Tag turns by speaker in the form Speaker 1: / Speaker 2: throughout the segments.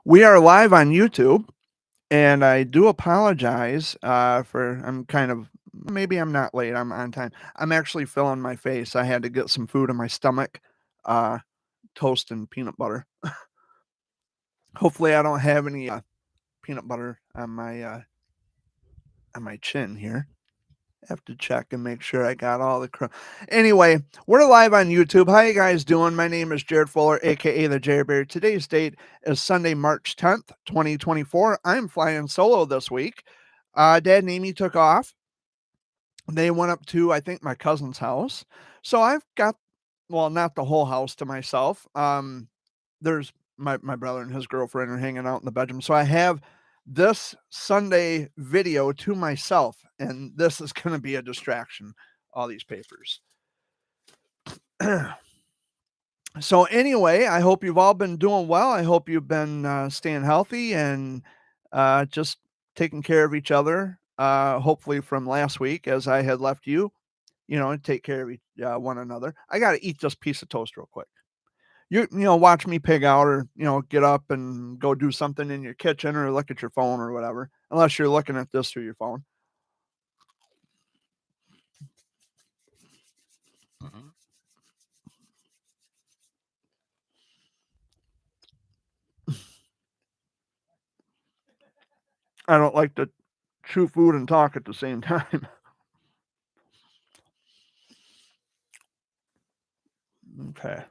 Speaker 1: We are live on YouTube, and I do apologize for I'm kind of maybe I'm not late. I'm on time. I'm actually filling my face. I had to get some food in my stomach, uh, toast and peanut butter. Hopefully, I don't have any peanut butter on my chin here. Have to check and make sure I got all the Anyway, we're live on YouTube. How you guys doing? My name is Jared Fuller, aka the Jerry Bear. Today's date is Sunday, March 10th, 2024. I'm flying solo this week. Dad and Amy took off. They went up to, I think, my cousin's house. So I've got, well, not the whole house to myself. There's my brother and his girlfriend are hanging out in the bedroom. So I have this Sunday video to myself, and this is going to be a distraction. All these papers. So anyway, I hope you've all been doing well. I hope you've been staying healthy and just taking care of each other. Hopefully, from last week, as I had left you, and take care of one another. I got to eat this piece of toast real quick. You watch me pig out or, get up and go do something in your kitchen or look at your phone or whatever, unless you're looking at this through your phone. Mhm. I don't like to chew food and talk at the same time. Okay.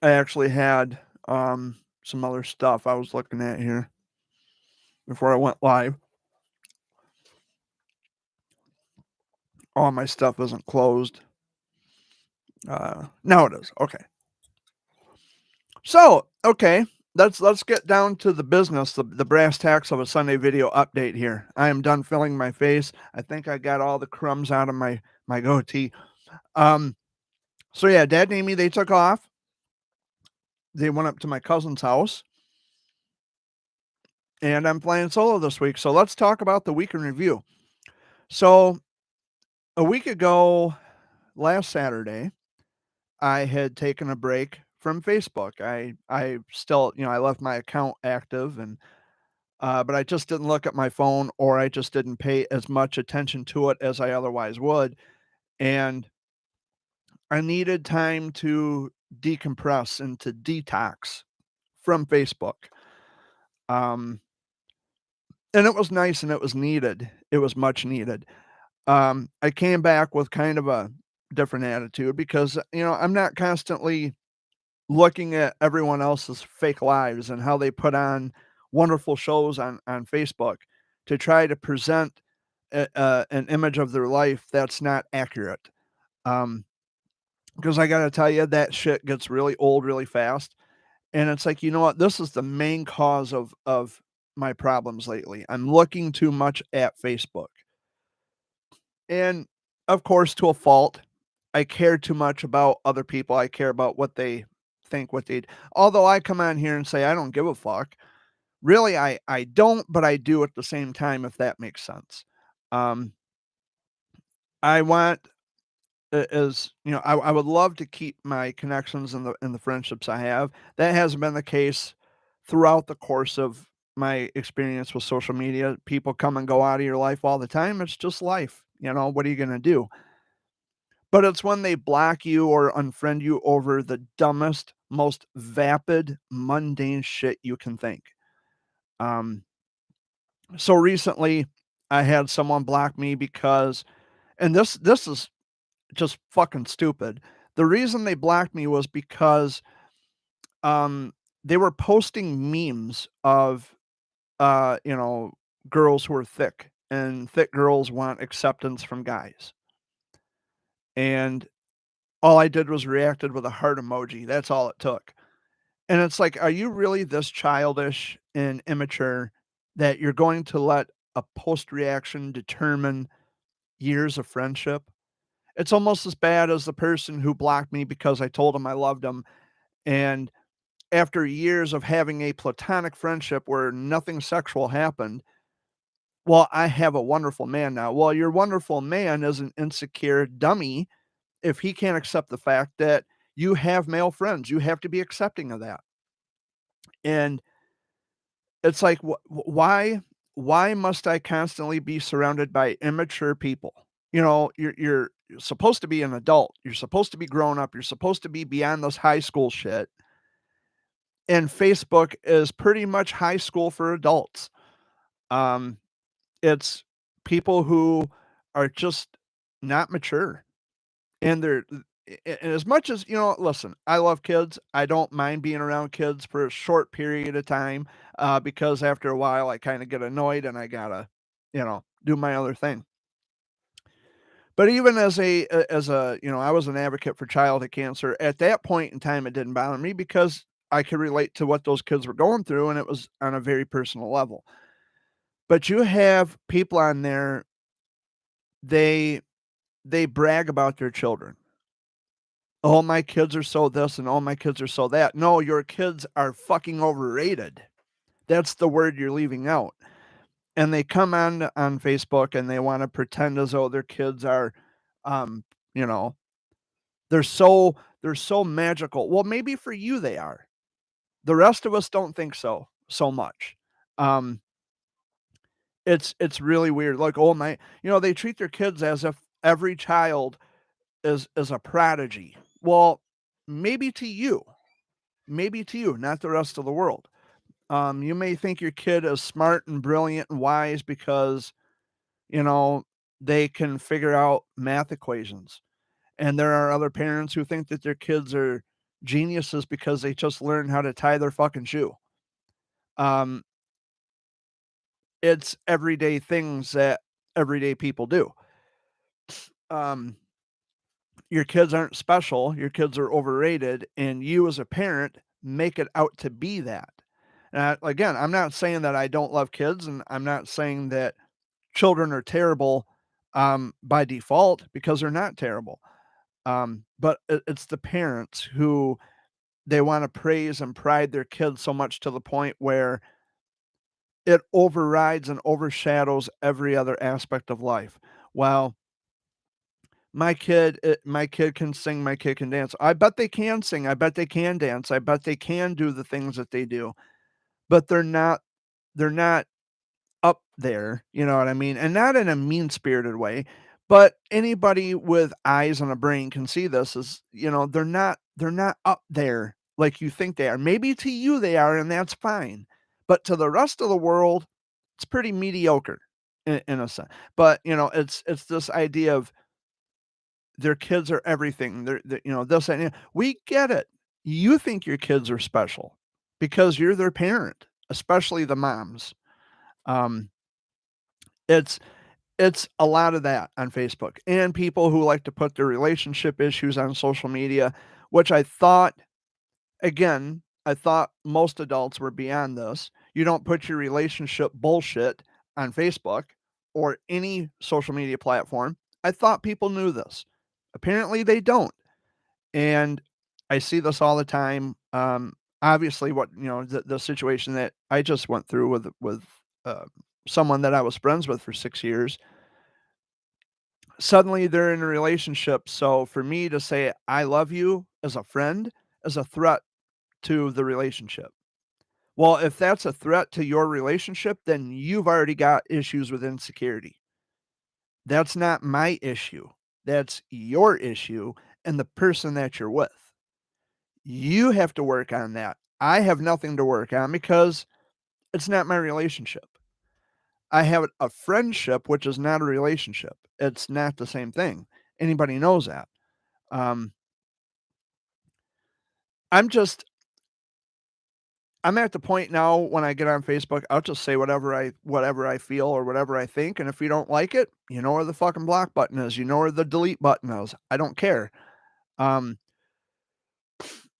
Speaker 1: I actually had some other stuff I was looking at here before I went live. All my stuff isn't closed. Now it is. Okay. So, okay, let's get down to the business, the brass tacks of a Sunday video update here. I am done filling my face. I think I got all the crumbs out of my goatee. Um, so yeah, Dad and Amy, they took off. They went up to my cousin's house, and I'm flying solo this week. So let's talk about the week in review. So a week ago, last Saturday, I had taken a break from Facebook. I still, I left my account active and but I just didn't look at my phone or I just didn't pay as much attention to it as I otherwise would. And I needed time to decompress and to detox from Facebook. Um, and it was nice and it was needed. It was much needed. I came back with kind of a different attitude because, I'm not constantly looking at everyone else's fake lives and how they put on wonderful shows on Facebook to try to present an image of their life that's not accurate. Um, because I gotta tell you, that shit gets really old really fast, and it's like, you know what? This is the main cause of my problems lately. I'm looking too much at Facebook, and of course, to a fault, I care too much about other people. I care about what they think, what they. Although I come on here and say I don't give a fuck. Really, I don't, but I do at the same time, if that makes sense. Um, I want is I would love to keep my connections and the friendships I have. That hasn't been the case throughout the course of my experience with social media. People come and go out of your life all the time. It's just life. What are you gonna do? But it's when they block you or unfriend you over the dumbest, most vapid, mundane shit you can think. Um, so recently I had someone block me because and this is just fucking stupid. The reason they blocked me was because, um, they were posting memes of, uh, you know, girls who are thick, and thick girls want acceptance from guys. And all I did was reacted with a heart emoji. That's all it took. And it's like, are you really this childish and immature that you're going to let a post reaction determine years of friendship? It's almost as bad as the person who blocked me because I told him I loved him, and after years of having a platonic friendship where nothing sexual happened, well, I have a wonderful man now. Well, your wonderful man is an insecure dummy if he can't accept the fact that you have male friends. You have to be accepting of that. And it's like, why must I constantly be surrounded by immature people? You know, you're supposed to be an adult. You're supposed to be grown up. You're supposed to be beyond this high school shit. And Facebook is pretty much high school for adults. Um, it's people who are just not mature. And and as much as, listen, I love kids. I don't mind being around kids for a short period of time, because after a while I kind of get annoyed and I gotta, do my other thing. But even I was an advocate for childhood cancer. At that point in time, it didn't bother me because I could relate to what those kids were going through, and it was on a very personal level. But you have people on there, they they brag about their children. "Oh, my kids are so this and all my kids are so that." No, your kids are fucking overrated. That's the word you're leaving out. And they come on Facebook and they wanna pretend as though their kids are, um, you know, they're so magical. Well, maybe for you they are. The rest of us don't think so much. Um, it's really weird. Like, oh my, they treat their kids as if every child is a prodigy. Well, maybe to you. Maybe to you, not the rest of the world. You may think your kid is smart and brilliant and wise because, you know, they can figure out math equations. And there are other parents who think that their kids are geniuses because they just learned how to tie their fucking shoe. Um, it's everyday things that everyday people do. Um, your kids aren't special, your kids are overrated, and you as a parent make it out to be that. Again, I'm not saying that I don't love kids, and I'm not saying that children are terrible by default because they're not terrible. But it's the parents who they want to praise and pride their kids so much to the point where it overrides and overshadows every other aspect of life. Well, my kid can sing, my kid can dance. I bet they can sing, I bet they can dance, I bet they can do the things that they do, but they're not up there, you know what I mean? And not in a mean-spirited way, but anybody with eyes and a brain can see this is, they're not up there like you think they are. Maybe to you they are, and that's fine, but to the rest of the world, it's pretty mediocre in a sense. But, it's this idea of their kids are everything. This and we get it. You think your kids are special because you're their parent, especially the moms. Um, it's it's a lot of that on Facebook and people who like to put their relationship issues on social media, which I thought most adults were beyond this. You don't put your relationship bullshit on Facebook or any social media platform. I thought people knew this. Apparently they don't. And I see this all the time. Obviously the situation that I just went through with uh, someone that I was friends with for 6 years. Suddenly they're in a relationship, so for me to say I love you as a friend is a threat to the relationship. Well, if that's a threat to your relationship, then you've already got issues with insecurity. That's not my issue. That's your issue and the person that you're with. You have to work on that. I have nothing to work on because it's not my relationship. I have a friendship, which is not a relationship. It's not the same thing. Anybody knows that. Um, I'm just I'm at the point now when I get on Facebook, I'll just say whatever I feel or whatever I think, and if you don't like it, you know where the fucking block button is, you know where the delete button is. I don't care. Um,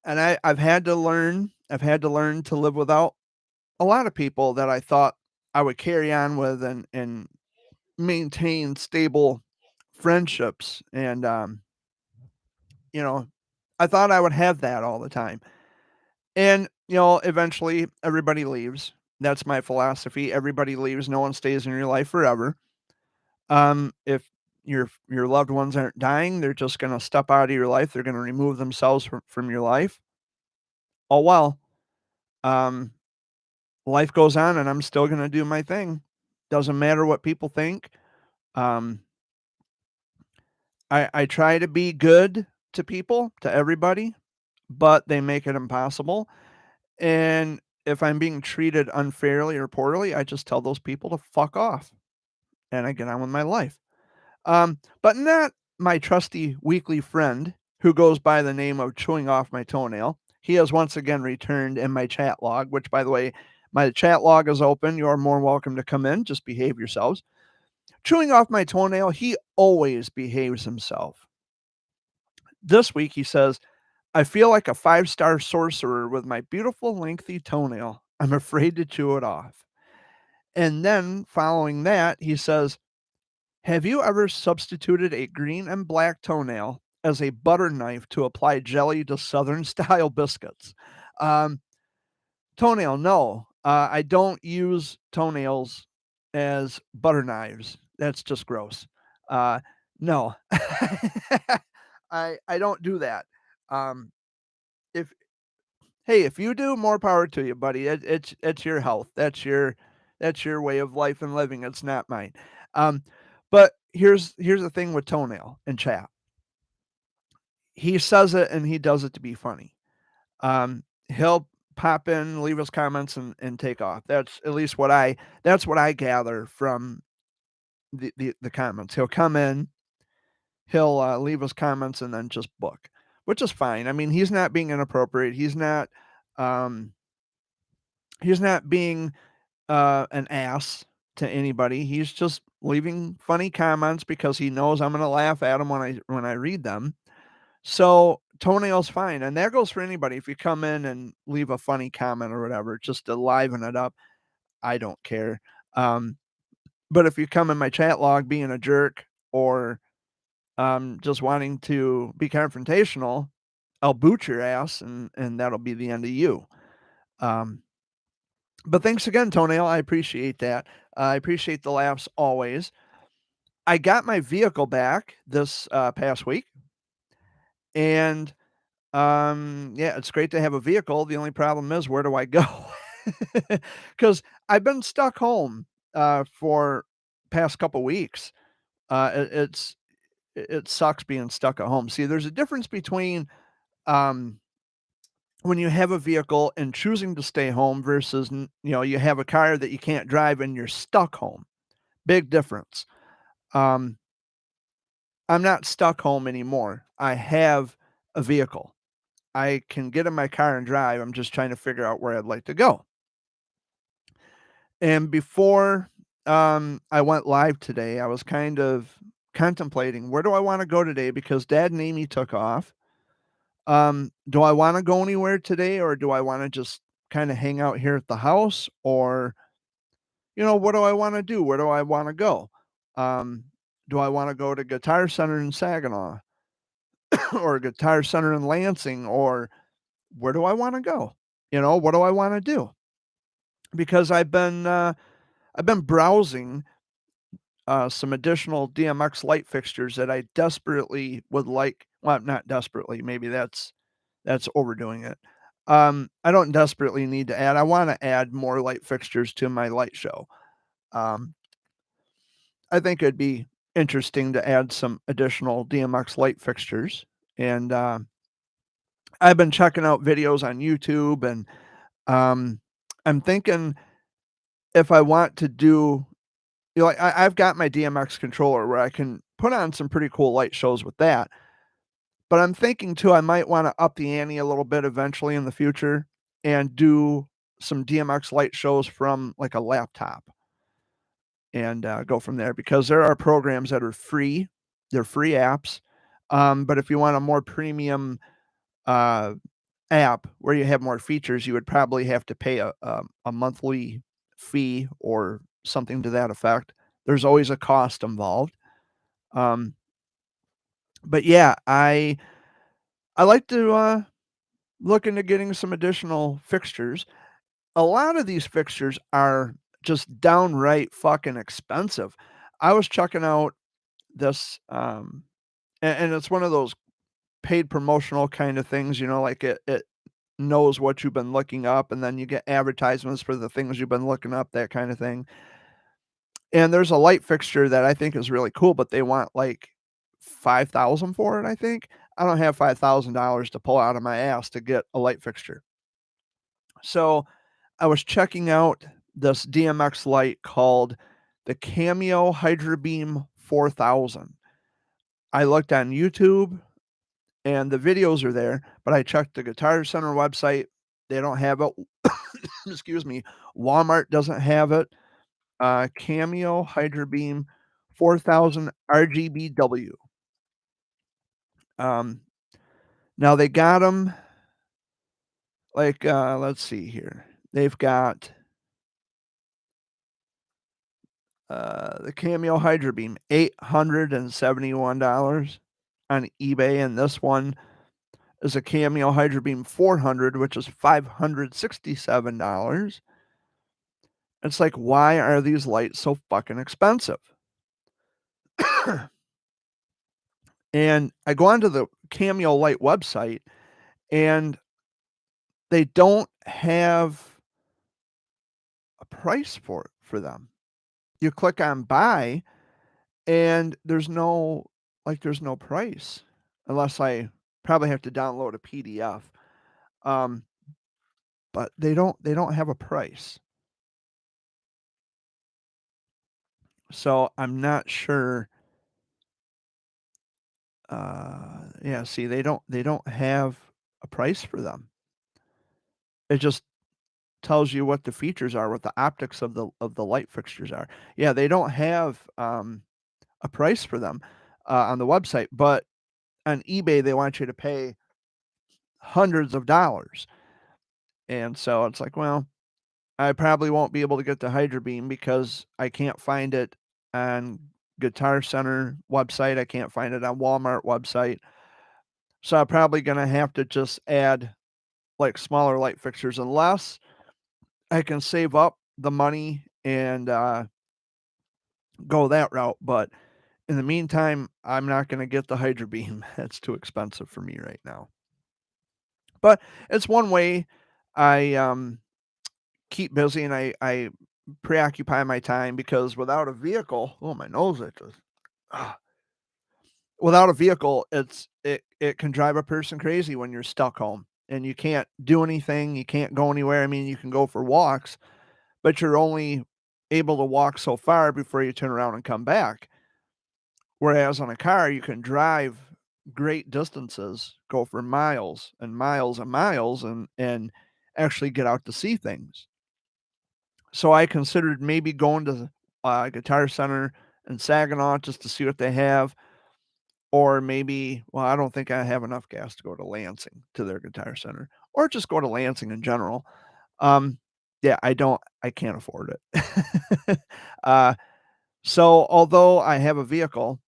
Speaker 1: and I've had to learn to live without a lot of people that I thought I would carry on with and maintain stable friendships and you know, I thought I would have that all the time. And, eventually everybody leaves. That's my philosophy. Everybody leaves. No one stays in your life forever. If your loved ones aren't dying, they're just gonna step out of your life. They're gonna remove themselves from your life. Oh well. Um, life goes on, and I'm still gonna do my thing. Doesn't matter what people think. Um, I try to be good to people, to everybody, but they make it impossible. And if I'm being treated unfairly or poorly, I just tell those people to fuck off, and I get on with my life. But not my trusty weekly friend who goes by the name of Chewing Off My Toenail. He has once again returned in my chat log, which, by the way, my chat log is open. You're more welcome to come in. Just behave yourselves. Chewing Off My Toenail, he always behaves himself. This week, he says, I feel like a five-star sorcerer with my beautiful lengthy toenail. I'm afraid to chew it off. And then following that, he says, have you ever substituted a green and black toenail as a butter knife to apply jelly to Southern style biscuits? Um, toenail, no. I don't use toenails as butter knives. That's just gross. No, I don't do that. Um, if Hey, if you do, more power to you, buddy. It's your health. That's your way of life and living. It's not mine. Um, but here's the thing with toenail in chat. He says it and he does it to be funny. He'll pop in, leave his comments, and take off. That's what I gather from the comments. He'll come in, he'll leave his comments, and then just book, which is fine. I mean, he's not being inappropriate. Um, he's not being an ass to anybody. He's just leaving funny comments because he knows I'm gonna laugh at him when I read them. So toenail's fine, and that goes for anybody. If you come in and leave a funny comment or whatever, just to liven it up, I don't care. Um, but if you come in my chat log being a jerk or just wanting to be confrontational, I'll boot your ass, and that'll be the end of you. Um, but thanks again, Toenail. I appreciate that. I appreciate the laughs always. I got my vehicle back this past week, and yeah, it's great to have a vehicle. The only problem is, where do I go? Because I've been stuck home for past couple weeks. It sucks being stuck at home. See, there's a difference between um, when you have a vehicle and choosing to stay home versus you have a car that you can't drive and you're stuck home. Big difference. Um, I'm not stuck home anymore. I have a vehicle. I can get in my car and drive. I'm just trying to figure out where I'd like to go. And before I went live today, I was kind of contemplating, where do I want to go today? Because Dad and Amy took off. Do I want to go anywhere today, or do I want to just kind of hang out here at the house? Or, what do I want to do? Where do I want to go? Um, do I want to go to Guitar Center in Saginaw or Guitar Center in Lansing, or where do I want to go? What do I want to do? Because I've been browsing some additional DMX light fixtures that I desperately would like. Well, not desperately. Maybe that's overdoing it. I don't desperately need to add. I want to add more light fixtures to my light show. Um, I think it'd be interesting to add some additional DMX light fixtures. And I've been checking out videos on YouTube, and um, I'm thinking if I want to do, like I've got my DMX controller where I can put on some pretty cool light shows with that. But I'm thinking too, I might want to up the ante a little bit eventually in the future and do some DMX light shows from like a laptop and go from there, because there are programs that are free. They're free apps. But if you want a more premium uh, app where you have more features, you would probably have to pay a monthly fee or something to that effect. There's always a cost involved. Um, but yeah, I like to look into getting some additional fixtures. A lot of these fixtures are just downright fucking expensive. I was checking out this, and it's one of those paid promotional kind of things, like it knows what you've been looking up, and then you get advertisements for the things you've been looking up, that kind of thing. And there's a light fixture that I think is really cool, but they want like 5,000 for it, I think. I don't have $5,000 to pull out of my ass to get a light fixture. So I was checking out this DMX light called the Cameo Hydrobeam 4000. I looked on YouTube and the videos are there, but I checked the Guitar Center website. They don't have it. Excuse me. Walmart doesn't have it. Cameo Hydrobeam 4000 RGBW. Um, Now they got them like, let's see here. They've got the Cameo Hydrobeam, $871 on eBay, and this one is a Cameo Hydrobeam 400, which is $567. It's like, why are these lights so fucking expensive? And I go onto the Cameo Light website, and they don't have a price for them. You click on buy, and there's no price, unless I probably have to download a PDF. Um, but they don't have a price. So I'm not sure. Yeah, see, they don't have a price for them. It just tells you what the features are, what the optics of the light fixtures are. Yeah, they don't have a price for them on the website, but on eBay they want you to pay hundreds of dollars. And so it's like, well, I probably won't be able to get the Hydrobeam because I can't find it on Guitar Center website. I can't find it on Walmart website. So I'm probably gonna have to just add like smaller light fixtures unless I can save up the money and go that route. But in the meantime, I'm not gonna get the Hydrobeam. It's too expensive for me right now. But it's one way I keep busy, and I preoccupy my time because without a vehicle, oh my nose itches. Ah. Without a vehicle, it can drive a person crazy when you're stuck home and you can't do anything, you can't go anywhere. I mean, you can go for walks, but you're only able to walk so far before you turn around and come back. Whereas on a car, you can drive great distances, go for miles and miles and miles and actually get out to see things. So I considered maybe going to Guitar Center in Saginaw just to see what they have, or maybe, well, I don't think I have enough gas to go to Lansing to their Guitar Center, or just go to Lansing in general. Um, yeah, I can't afford it. uh, so although I have a vehicle,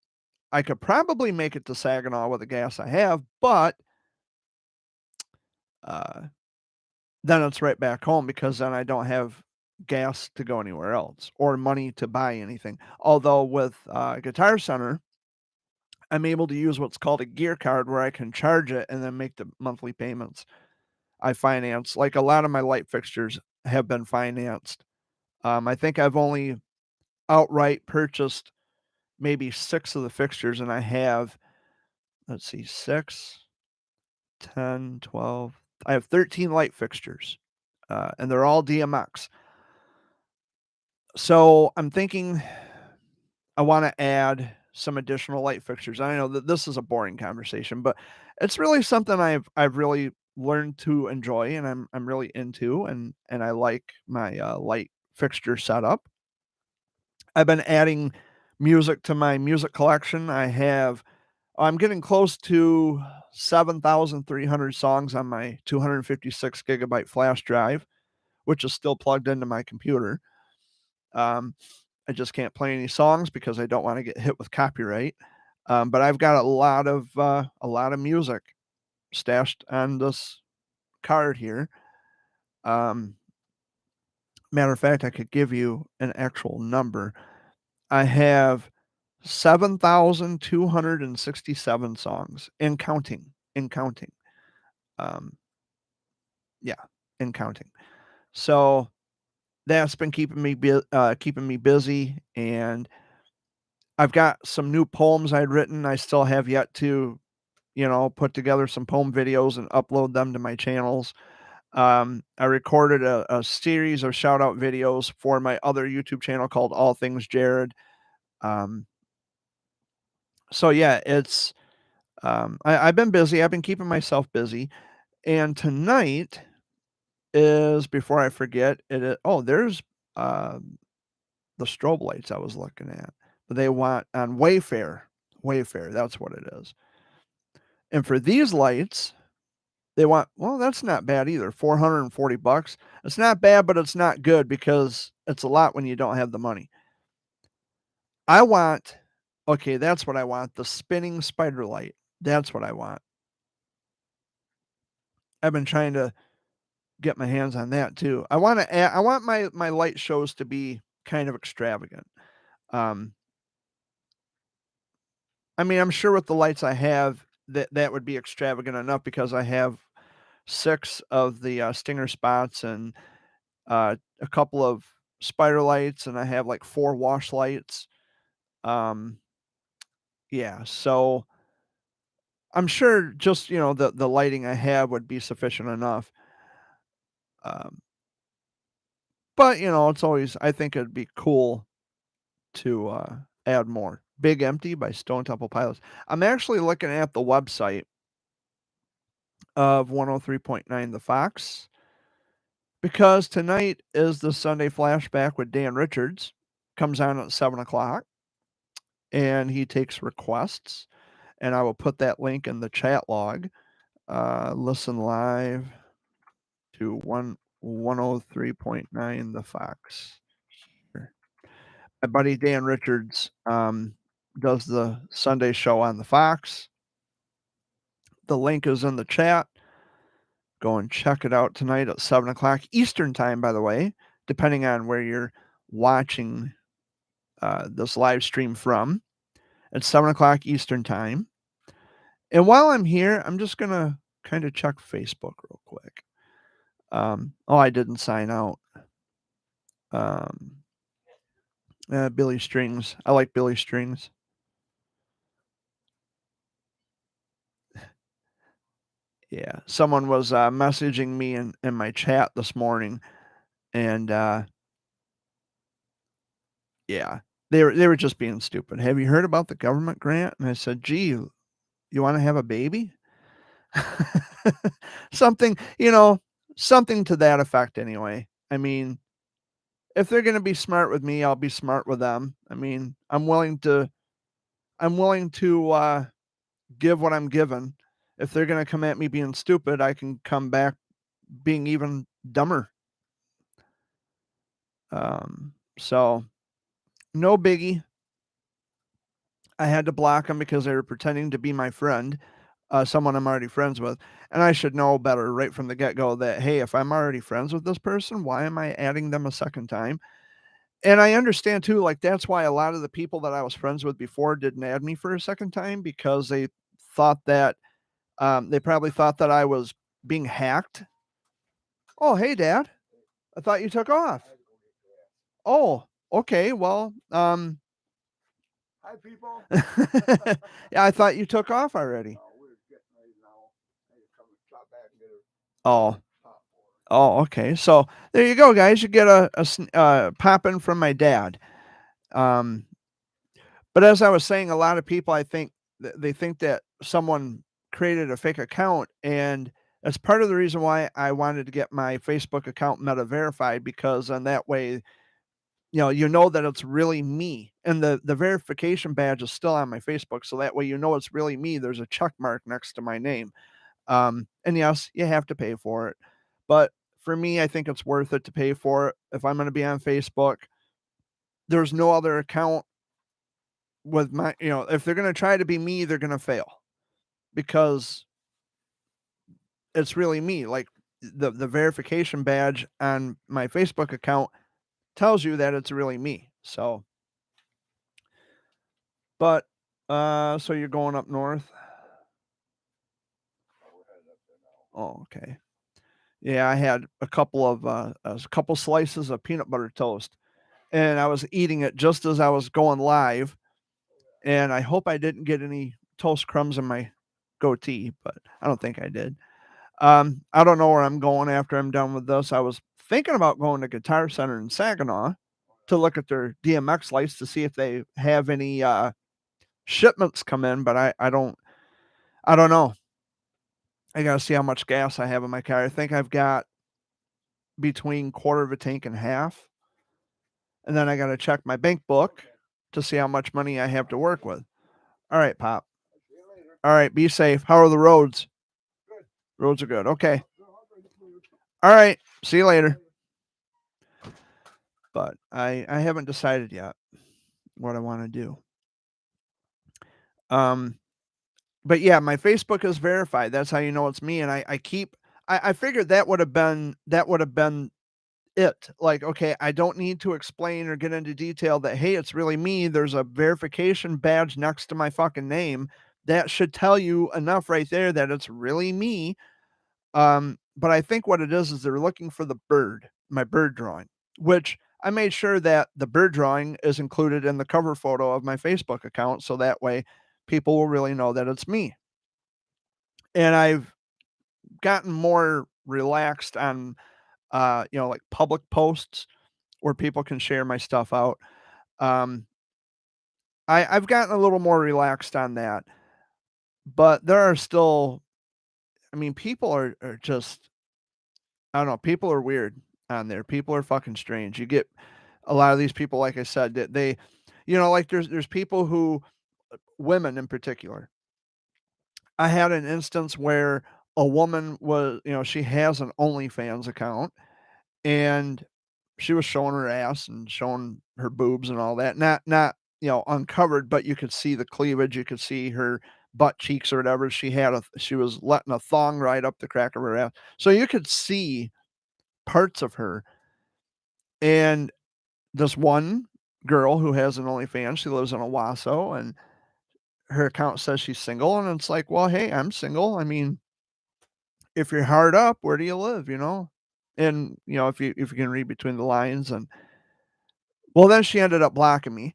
Speaker 1: I could probably make it to Saginaw with the gas I have, but uh, then it's right back home because then I don't have gas to go anywhere else or money to buy anything. Although with Guitar Center, I'm able to use what's called a gear card where I can charge it and then make the monthly payments. I finance like a lot of my light fixtures have been financed. I think I've only outright purchased maybe 6 of the fixtures, and I have, let's see, 6, 10, 12. I have 13 light fixtures, and they're all DMX. So I'm thinking I want to add some additional light fixtures. I know that this is a boring conversation, but it's really something I've really learned to enjoy, and I'm really into, and I like my light fixture setup. I've been adding music to my music collection. I'm getting close to 7,300 songs on my 256 gigabyte flash drive, which is still plugged into my computer. Um, I just can't play any songs because I don't want to get hit with copyright. But I've got a lot of music stashed on this card here. Um, Matter of fact, I could give you an actual number. I have 7,267 songs and counting, and counting. Um, Yeah, and counting. So that's been keeping me busy, and I've got some new poems I'd written. I still have yet to, put together some poem videos and upload them to my channels. I recorded a series of shout out videos for my other YouTube channel called All Things Jared. Um, so yeah, I've been busy. I've been keeping myself busy. And tonight is, before I forget, there's the strobe lights I was looking at. They want on Wayfair. Wayfair, that's what it is. And for these lights, they want, well, that's not bad either. $440. It's not bad, but it's not good because it's a lot when you don't have the money. I want, okay, that's what I want. The spinning spider light. That's what I want. I've been trying to get my hands on that too. I want my light shows to be kind of extravagant. Um, I mean, I'm sure with the lights I have that would be extravagant enough because I have 6 of the, stinger spots and, a couple of spider lights, and I have, like, 4 wash lights. Um, yeah, so I'm sure just, the lighting I have would be sufficient enough. Um, but, it's always, I think it'd be cool to, add more. Big Empty by Stone Temple Pilots. I'm actually looking at the website of 103.9 The Fox, because tonight is the Sunday flashback with Dan Richards. Comes on at 7 o'clock, and he takes requests. And I will put that link in the chat log. Listen live to 103.9 The Fox. My buddy Dan Richards does the Sunday show on the Fox. The link is in the chat. Go and check it out tonight at 7 o'clock Eastern time, by the way, depending on where you're watching this live stream from. It's 7 o'clock Eastern time. And while I'm here, I'm just going to kind of check Facebook real quick. I didn't sign out. Billy Strings. I like Billy Strings. Yeah. Someone was messaging me in my chat this morning, and yeah, they were just being stupid. Have you heard about the government grant? And I said, gee, you want to have a baby? Something, something to that effect anyway. I mean, if they're going to be smart with me, I'll be smart with them. I mean, I'm willing to give what I'm given. If they're going to come at me being stupid, I can come back being even dumber. So no biggie. I had to block them because they were pretending to be my friend, someone I'm already friends with. And I should know better right from the get go that, hey, if I'm already friends with this person, why am I adding them a second time? And I understand too, like, that's why a lot of the people that I was friends with before didn't add me for a second time, because thought that, they probably thought that I was being hacked. Oh, hey, Dad. I thought you took off. Oh, okay. Well,
Speaker 2: Hi, people.
Speaker 1: yeah, I thought you took off already.
Speaker 2: We're getting ready now. I just come and stop back and get a
Speaker 1: Oh,
Speaker 2: top for it.
Speaker 1: oh, okay. So there you go, guys. You get a pop in from my dad. Um, but as I was saying, a lot of people, I think, they think that someone created a fake account, and that's part of the reason why I wanted to get my Facebook account Meta verified, because on that way, that it's really me, and the verification badge is still on my Facebook, so that way it's really me. There's a check mark next to my name. And yes, you have to pay for it, but for me, I think it's worth it to pay for it. If I'm going to be on Facebook, there's no other account with my, if they're going to try to be me, they're going to fail, because it's really me. Like, the verification badge on my Facebook account tells you that it's really me. So, but so you're going up north?
Speaker 2: We're headed up there now.
Speaker 1: Oh, okay. Yeah, I had a couple slices of peanut butter toast, and I was eating it just as I was going live, and I hope I didn't get any toast crumbs in my goatee, but I don't think I did. I don't know where I'm going after I'm done with this. I was thinking about going to Guitar Center in Saginaw to look at their DMX lights to see if they have any shipments come in, but I don't know. I gotta see how much gas I have in my car. I think I've got between quarter of a tank and half, and then I gotta check my bank book to see how much money I have to work with. All right, Pop.
Speaker 2: See you later.
Speaker 1: All right, be safe. How are the roads?
Speaker 2: Good.
Speaker 1: Roads are good. Okay.
Speaker 2: No, I'm ready to move.
Speaker 1: All right. See you later. But I haven't decided yet what I want to do. But yeah, my Facebook is verified. That's how you know it's me. And I figured that would have been it. Like, okay, I don't need to explain or get into detail that, hey, it's really me. There's a verification badge next to my fucking name. That should tell you enough right there that it's really me. But I think what it is they're looking for the bird, my bird drawing, which I made sure that the bird drawing is included in the cover photo of my Facebook account. So that way people will really know that it's me. And I've gotten more relaxed on, like public posts where people can share my stuff out. Um, I've gotten a little more relaxed on that, but there are still, I mean, people are just, I don't know, people are weird on there. People are fucking strange. You get a lot of these people, like I said, that like there's people who, women in particular. I had an instance where a woman was, she has an OnlyFans account and she was showing her ass and showing her boobs and all that. Not uncovered, but you could see the cleavage. You could see her butt cheeks or whatever. She was letting a thong right up the crack of her ass, so you could see parts of her. And this one girl who has an OnlyFans, she lives in Owasso, and her account says she's single. And it's like, well, hey, I'm single. I mean, if you're hard up, where do you live? And if you can read between the lines. And well, then she ended up blocking me,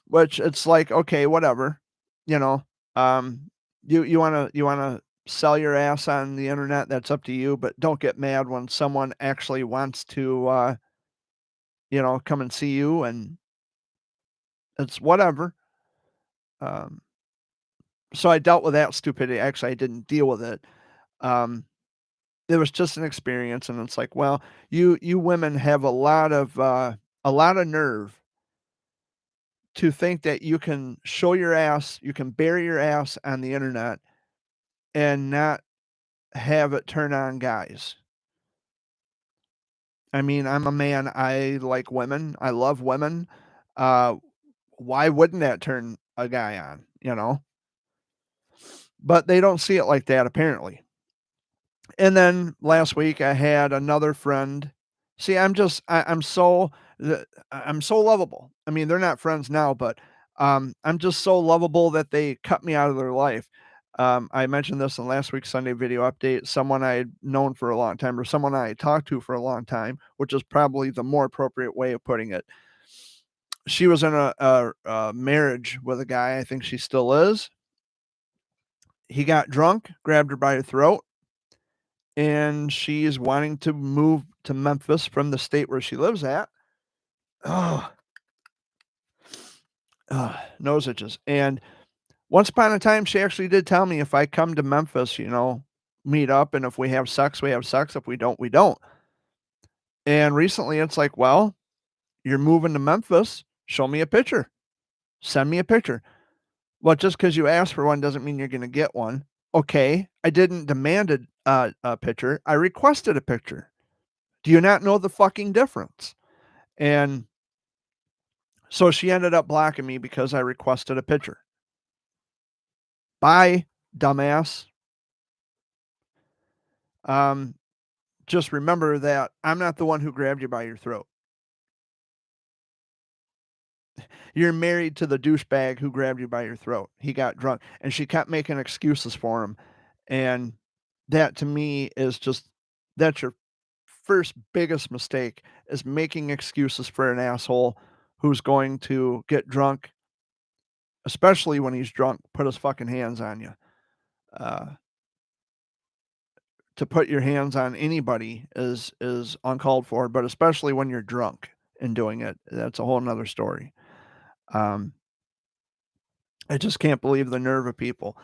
Speaker 1: which it's like, okay, whatever, you know. Um, you wanna sell your ass on the internet, that's up to you, but don't get mad when someone actually wants to, come and see you, and it's whatever. Um, so I dealt with that stupidity. Actually, I didn't deal with it. Um, it was just an experience, and it's like, well, you women have a lot of nerve to think that you can show your ass, you can bury your ass on the internet and not have it turn on guys. I mean, I'm a man. I like women. I love women. Uh, why wouldn't that turn a guy on? But they don't see it like that apparently. And then last week I had another friend. See, I'm so lovable. I mean, they're not friends now, but I'm just so lovable that they cut me out of their life. I mentioned this in last week's Sunday video update. Someone I had known for a long time, or someone I had talked to for a long time, which is probably the more appropriate way of putting it. She was in a marriage with a guy. I think she still is. He got drunk, grabbed her by her throat, and she's wanting to move to Memphis from the state where she lives at. Oh, nose itches. And once upon a time, she actually did tell me if I come to Memphis, meet up, and if we have sex, we have sex. If we don't, we don't. And recently, it's like, well, you're moving to Memphis. Show me a picture. Send me a picture. Well, just because you asked for one doesn't mean you're going to get one. Okay, I didn't demand a picture. I requested a picture. Do you not know the fucking difference? And so she ended up blocking me because I requested a picture. Bye, dumbass. Um, just remember that I'm not the one who grabbed you by your throat. You're married to the douchebag who grabbed you by your throat. He got drunk, and she kept making excuses for him. And that to me is just That's your first biggest mistake, is making excuses for an asshole who's going to get drunk, especially when he's drunk, put his fucking hands on you. Uh, to put your hands on anybody is uncalled for, but especially when you're drunk and doing it, that's a whole nother story. Um, I just can't believe the nerve of people.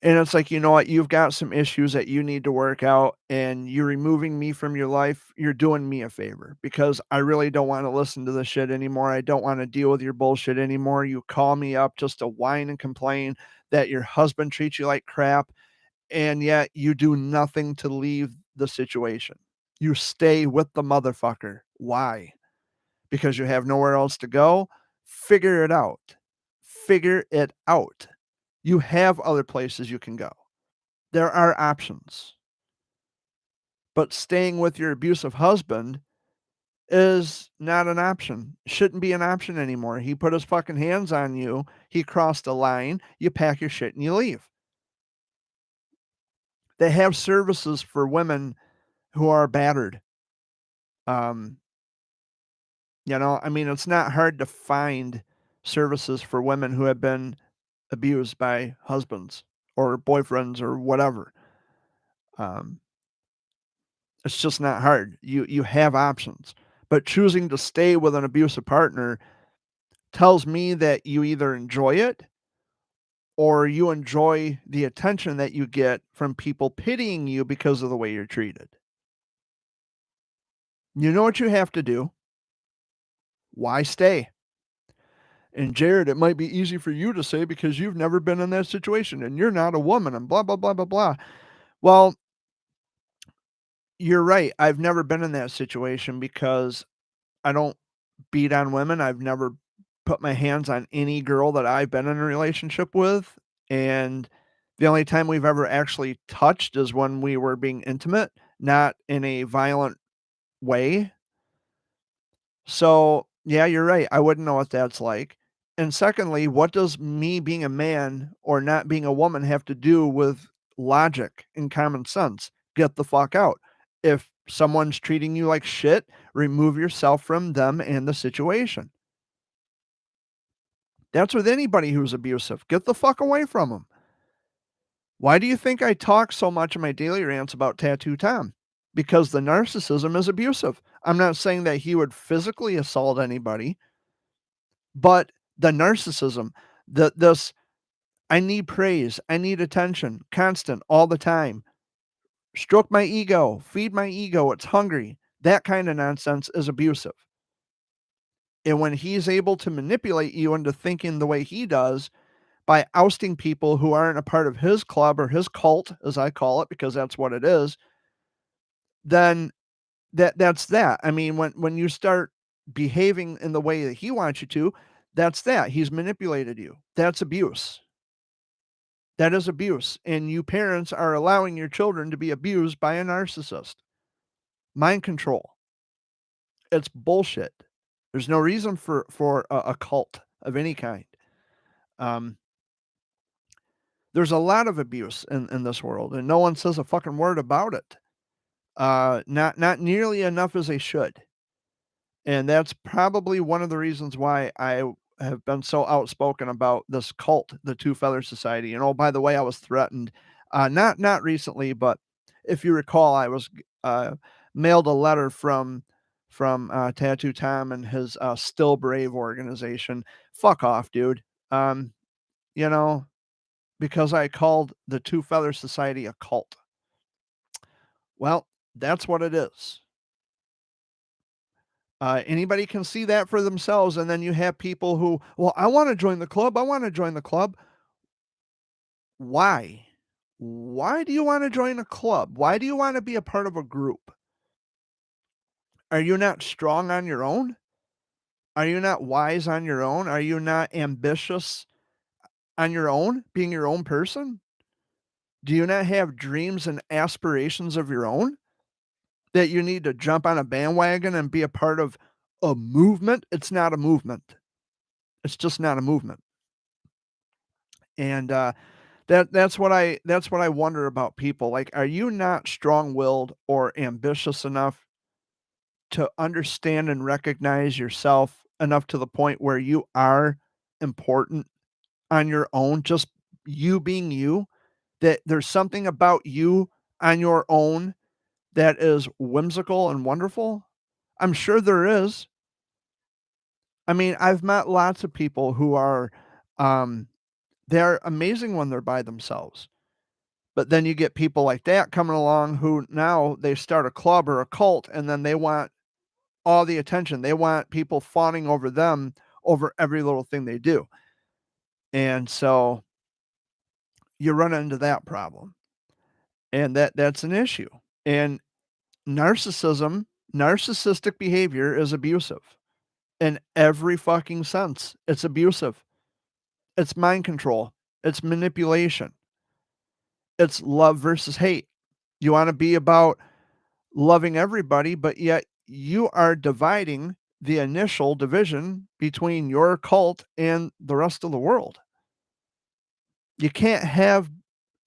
Speaker 1: And it's like, you know what? You've got some issues that you need to work out, and you removing me from your life, you're doing me a favor because I really don't want to listen to this shit anymore. I don't want to deal with your bullshit anymore. You call me up just to whine and complain that your husband treats you like crap, and yet you do nothing to leave the situation. You stay with the motherfucker. Why? Because you have nowhere else to go? Figure it out. Figure it out. You have other places you can go. There are options. But staying with your abusive husband is not an option. Shouldn't be an option anymore. He put his fucking hands on you. He crossed a line. You pack your shit and you leave. They have services for women who are battered. Um, I mean, it's not hard to find services for women who have been abused by husbands or boyfriends or whatever. Um, it's just not hard. You have options. But choosing to stay with an abusive partner tells me that you either enjoy it or you enjoy the attention that you get from people pitying you because of the way you're treated. You know what you have to do? Why stay? And Jared, it might be easy for you to say because you've never been in that situation and you're not a woman and blah, blah, blah, blah, blah. Well, you're right. I've never been in that situation because I don't beat on women. I've never put my hands on any girl that I've been in a relationship with. And the only time we've ever actually touched is when we were being intimate, not in a violent way. So, yeah, you're right. I wouldn't know what that's like. And secondly, what does me being a man or not being a woman have to do with logic and common sense? Get the fuck out. If someone's treating you like shit, remove yourself from them and the situation. That's with anybody who's abusive. Get the fuck away from them. Why do you think I talk so much in my daily rants about Tattoo Tom? Because the narcissism is abusive. I'm not saying that he would physically assault anybody, but the narcissism, this I need praise, I need attention, constant, all the time. Stroke my ego, feed my ego, it's hungry. That kind of nonsense is abusive. And when he's able to manipulate you into thinking the way he does by ousting people who aren't a part of his club or his cult, as I call it, because that's what it is, then that's that. I mean, when you start behaving in the way that he wants you to, that's that. He's manipulated you. That's abuse. That is abuse. And you parents are allowing your children to be abused by a narcissist. Mind control. It's bullshit. There's no reason for a cult of any kind. Um, there's a lot of abuse in this world, and no one says a fucking word about it. Not nearly enough as they should. And that's probably one of the reasons why I have been so outspoken about this cult, the Two Feather Society. And oh, by the way, I was threatened, not recently, but if you recall, I was mailed a letter from Tattoo Tom and his Still Brave organization. Fuck off, dude. Um, you know, because I called the Two Feather Society a cult. Well, that's what it is. Anybody can see that for themselves, and then you have people who, well, I want to join the club. I want to join the club. Why? Why do you want to join a club? Why do you want to be a part of a group? Are you not strong on your own? Are you not wise on your own? Are you not ambitious on your own, being your own person? Do you not have dreams and aspirations of your own that you need to jump on a bandwagon and be a part of a movement? It's not a movement. It's just not a movement. And That's what I wonder about people. Like, are you not strong-willed or ambitious enough to understand and recognize yourself enough to the point where you are important on your own, just you being you, that there's something about you on your own that is whimsical and wonderful? I'm sure there is. I mean, I've met lots of people who are, um, they're amazing when they're by themselves. But then you get people like that coming along who now they start a club or a cult and then they want all the attention. They want people fawning over them over every little thing they do. And so you run into that problem. And that's an issue. And narcissism, narcissistic behavior is abusive in every fucking sense. It's abusive. It's mind control. It's manipulation. It's love versus hate. You want to be about loving everybody, but yet you are dividing the initial division between your cult and the rest of the world. You can't have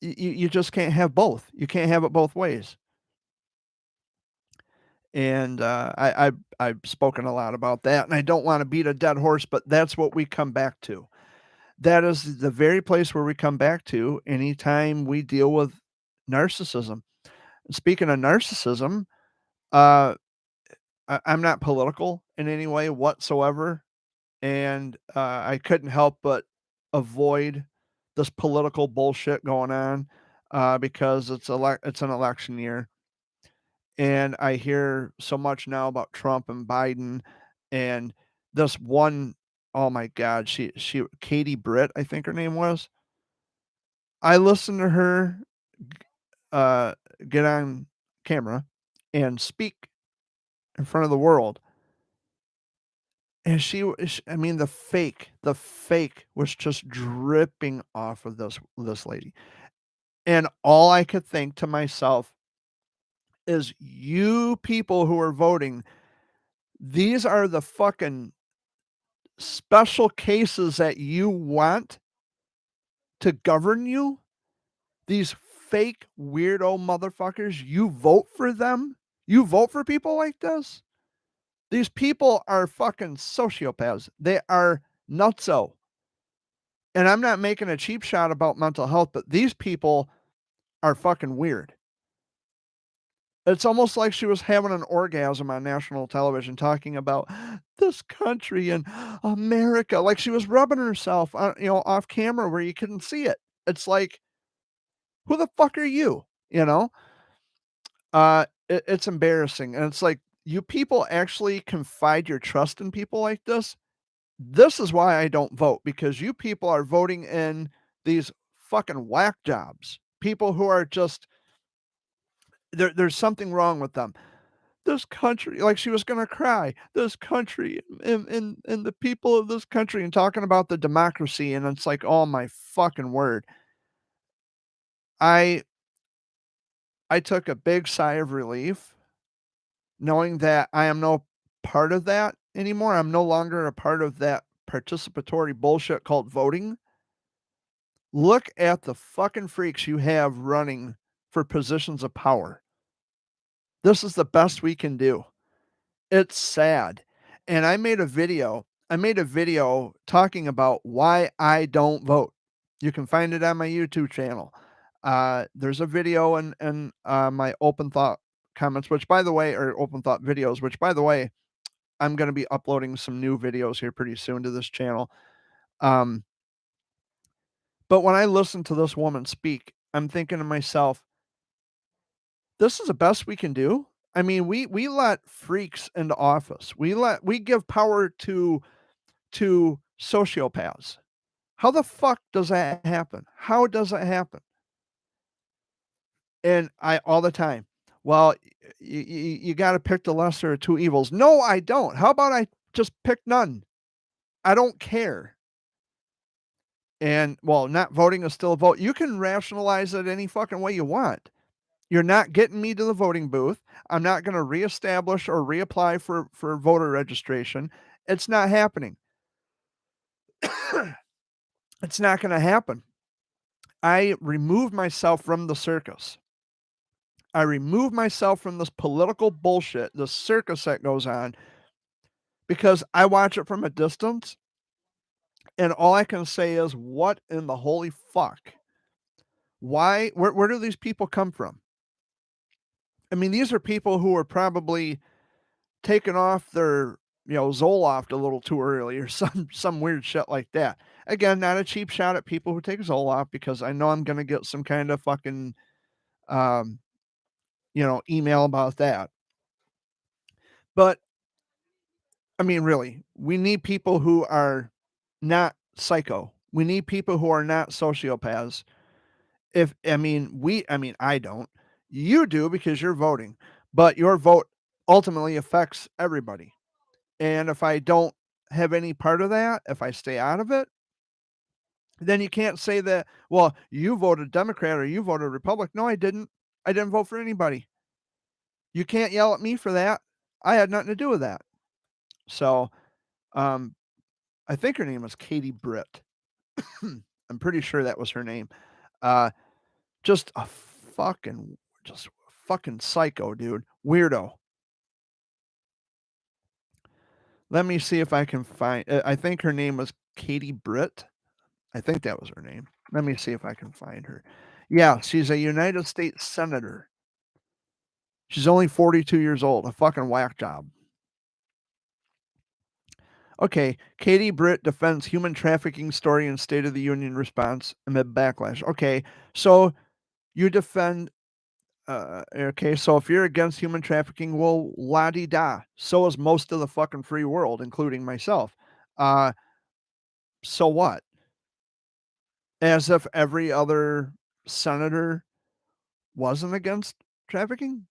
Speaker 1: you just can't have both. You can't have it both ways. And I've spoken a lot about that, and I don't want to beat a dead horse, but that's what we come back to. That is the very place where we come back to anytime we deal with narcissism. Speaking of narcissism, uh, I'm not political in any way whatsoever, and I couldn't help but avoid this political bullshit going on because it's an election year, and I hear so much now about Trump and Biden, and this one, oh my God, she Katie Britt, I think her name was. I listened to her uh, get on camera and speak in front of the world. And I mean, the fake was just dripping off of this lady. And all I could think to myself is, you people who are voting, these are the fucking special cases that you want to govern you? These fake weirdo motherfuckers, you vote for them? You vote for people like this? These people are fucking sociopaths. They are nutso. And I'm not making a cheap shot about mental health, but these people are fucking weird. It's almost like she was having an orgasm on national television talking about this country and America. Like she was rubbing herself, off camera where you couldn't see it. It's like, who the fuck are you? You know? It's embarrassing. And it's like, you people actually confide your trust in people like this? This is why I don't vote, because you people are voting in these fucking whack jobs. People who are just there's something wrong with them. This country, like she was gonna cry. This country and the people of this country and talking about the democracy, and it's like, oh my fucking word. I I took a big sigh of relief knowing that I am no part of that anymore. I'm no longer a part of that participatory bullshit called voting. Look at the fucking freaks you have running for positions of power. This is the best we can do. It's sad. And I made a video talking about why I don't vote. You can find it on my YouTube channel. There's a video in my open thought comments, which by the way, or open thought videos, which by the way, I'm going to be uploading some new videos here pretty soon to this channel. Um, but when I listen to this woman speak, I'm thinking to myself, this is the best we can do. I mean, we let freaks into office. We give power to sociopaths. How the fuck does that happen? How does that happen? And I all the time, well, you got to pick the lesser of two evils. No, I don't. How about I just pick none? I don't care. And well, not voting is still a vote. You can rationalize it any fucking way you want. You're not getting me to the voting booth. I'm not going to reestablish or reapply for voter registration. It's not happening. It's not going to happen. I remove myself from the circus. I remove myself from this political bullshit, the circus that goes on, because I watch it from a distance, and all I can say is, what in the holy fuck? Why? Where do these people come from? I mean, these are people who are probably taking off their, Zoloft a little too early or some weird shit like that. Again, not a cheap shot at people who take Zoloft because I know I'm gonna get some kind of fucking, um, email about that. But I mean, really, we need people who are not psycho. We need people who are not sociopaths. If I mean, I don't. You do because you're voting, but your vote ultimately affects everybody. And if I don't have any part of that, if I stay out of it, then you can't say that, well, you voted Democrat or you voted Republican. No, I didn't. I didn't vote for anybody. You can't yell at me for that. I had nothing to do with that. So, um, I think her name was Katie Britt. I'm pretty sure that was her name. Uh, just a fucking, just fucking psycho, dude. Weirdo. Let me see if I can find. I think her name was Katie Britt. I think that was her name. Let me see if I can find her. Yeah, she's a United States senator. She's only 42 years old. A fucking whack job. Okay, Katie Britt defends human trafficking story in State of the Union response amid backlash. Okay, so you defend. Okay, so if you're against human trafficking, well, la di da. So is most of the fucking free world, including myself. Uh, so what? As if every other senator wasn't against trafficking?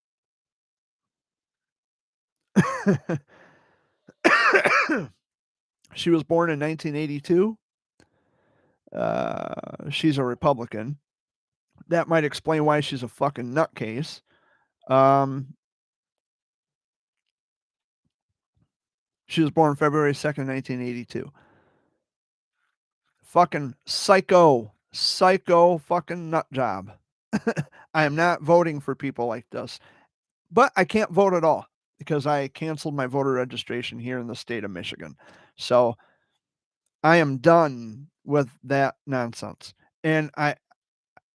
Speaker 1: She was born in 1982. She's a Republican. That might explain why she's a fucking nutcase. Um, she was born February 2nd, 1982. Fucking psycho fucking nut job. I am not voting for people like this. But I can't vote at all because I canceled my voter registration here in the state of Michigan. So I am done with that nonsense. And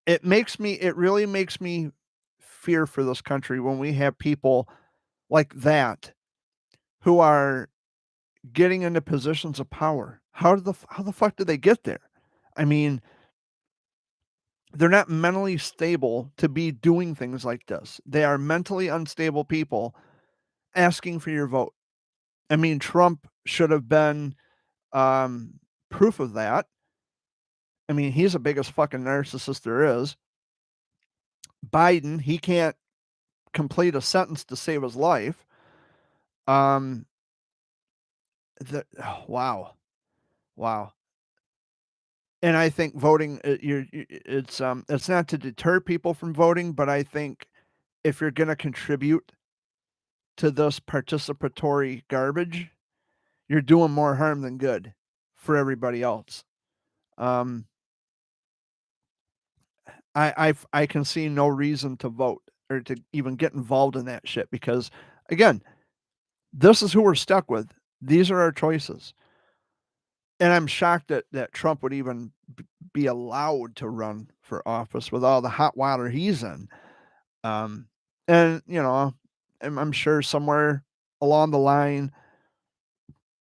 Speaker 1: it really makes me fear for this country when we have people like that who are getting into positions of power. How the fuck did they get there? I mean, they're not mentally stable to be doing things like this. They are mentally unstable people asking for your vote. I mean, Trump should have been proof of that. I mean, he's the biggest fucking narcissist there is. Biden, he can't complete a sentence to save his life. Um, wow, wow. And I think voting, it's not to deter people from voting, but I think if you're going to contribute to this participatory garbage, you're doing more harm than good for everybody else. Um, I can see no reason to vote or to even get involved in that shit because, again, this is who we're stuck with. These are our choices. And I'm shocked that Trump would even be allowed to run for office with all the hot water he's in. Um, and, I'm sure somewhere along the line,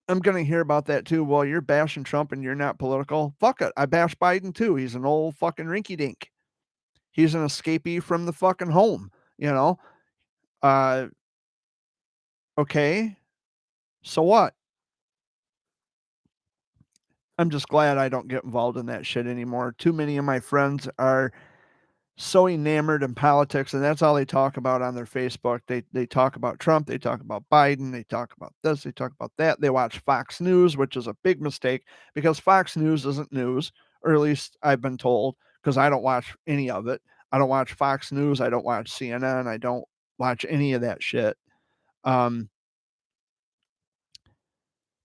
Speaker 1: I'm going to hear about that too. Well, you're bashing Trump and you're not political. Fuck it. I bash Biden too. He's an old fucking rinky dink. He's an escapee from the fucking home, you know? Uh, okay. So what? I'm just glad I don't get involved in that shit anymore. Too many of my friends are so enamored in politics, and that's all they talk about on their Facebook. They talk about Trump, they talk about Biden, they talk about this, they talk about that. They watch Fox News, which is a big mistake because Fox News isn't news, or at least I've been told, because I don't watch any of it. I don't watch Fox News, I don't watch CNN, I don't watch any of that shit. Um,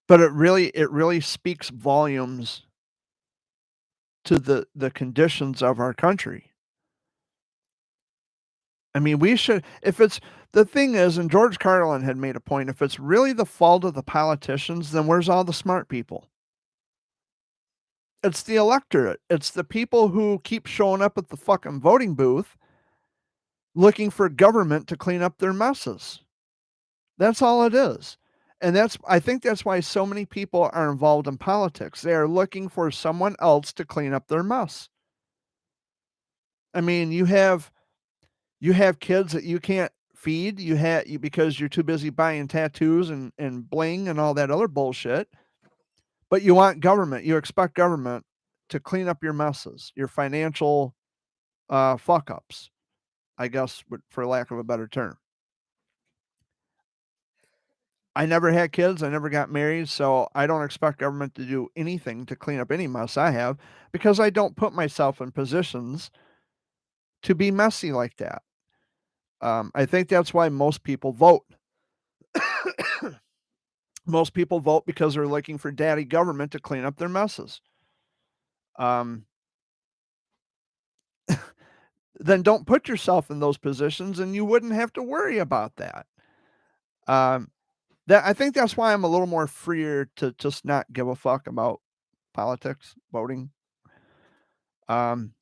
Speaker 1: but it really speaks volumes to the conditions of our country. I mean, we should if it's the thing is, and George Carlin had made a point, if it's really the fault of the politicians, then where's all the smart people? It's the electorate. It's the people who keep showing up at the fucking voting booth looking for government to clean up their messes. That's all it is. And I think that's why so many people are involved in politics. They are looking for someone else to clean up their mess. I mean, you have kids that you can't feed, because you're too busy buying tattoos and bling and all that other bullshit. But you want government. You expect government to clean up your messes, your financial fuck ups, I guess, for lack of a better term. I never had kids. I never got married, so I don't expect government to do anything to clean up any mess I have because I don't put myself in positions to be messy like that. I think that's why most people vote. Most people vote because they're looking for daddy government to clean up their messes. Um, then don't put yourself in those positions and you wouldn't have to worry about that. Um, I think that's why I'm a little more freer to just not give a fuck about politics, voting. Um,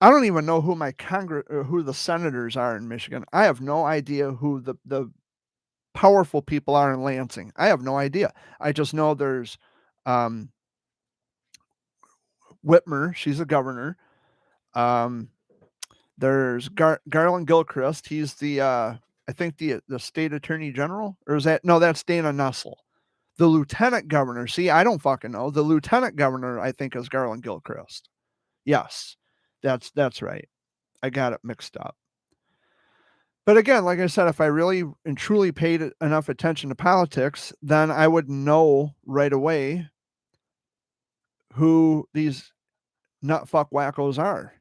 Speaker 1: I don't even know who who the senators are in Michigan. I have no idea who the powerful people are in Lansing. I have no idea. I just know there's um, Whitmer. She's a governor. Um, there's Garland Gilchrist. He's the I think the state attorney general, or is that no? That's Dana Nessel. The lieutenant governor. See, I don't fucking know. The lieutenant governor, I think, is Garland Gilchrist. Yes, that's right. I got it mixed up. But again, like I said, if I really and truly paid enough attention to politics, then I would know right away who these nut fuck wackos are.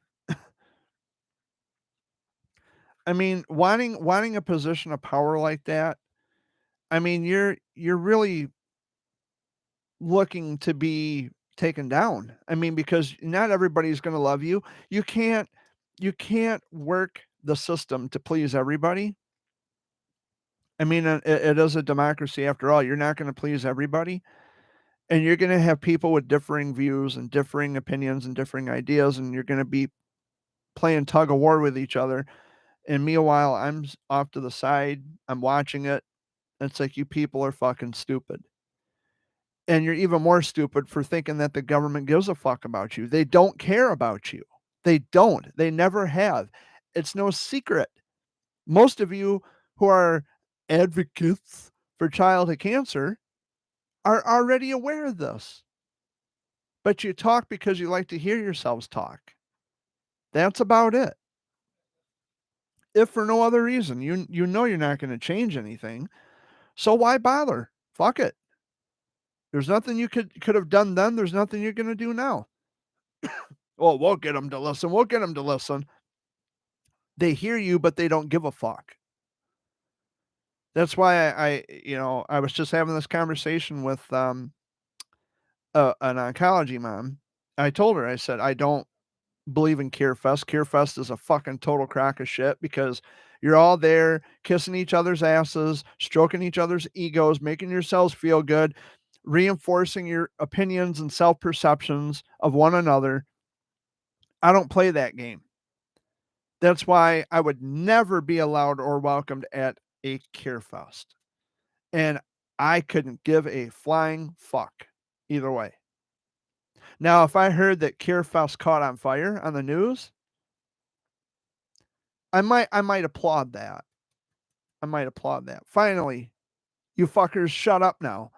Speaker 1: I mean, wanting a position of power like that, I mean, you're really looking to be taken down. I mean, because not everybody's going to love you. You can't work the system to please everybody. I mean, it is a democracy after all. You're not going to please everybody, and you're going to have people with differing views and differing opinions and differing ideas, and you're going to be playing tug of war with each other. And meanwhile, I'm off to the side. I'm watching it. It's like you people are fucking stupid. And you're even more stupid for thinking that the government gives a fuck about you. They don't care about you. They don't. They never have. It's no secret. Most of you who are advocates for childhood cancer are already aware of this. But you talk because you like to hear yourselves talk. That's about it. If for no other reason, you know you're not going to change anything. So why bother? Fuck it. There's nothing you could have done then. There's nothing you're going to do now. Well, we'll get them to listen. We'll get them to listen. They hear you, but they don't give a fuck. That's why I was just having this conversation with an oncology mom. I told her, I said, I don't believe in CareFest. CareFest is a fucking total crock of shit because you're all there kissing each other's asses, stroking each other's egos, making yourselves feel good, reinforcing your opinions and self perceptions of one another. I don't play that game. That's why I would never be allowed or welcomed at a CareFest. And I couldn't give a flying fuck either way. Now, if I heard that CareFest caught on fire on the news, I might applaud that. I might applaud that. Finally, you fuckers shut up now.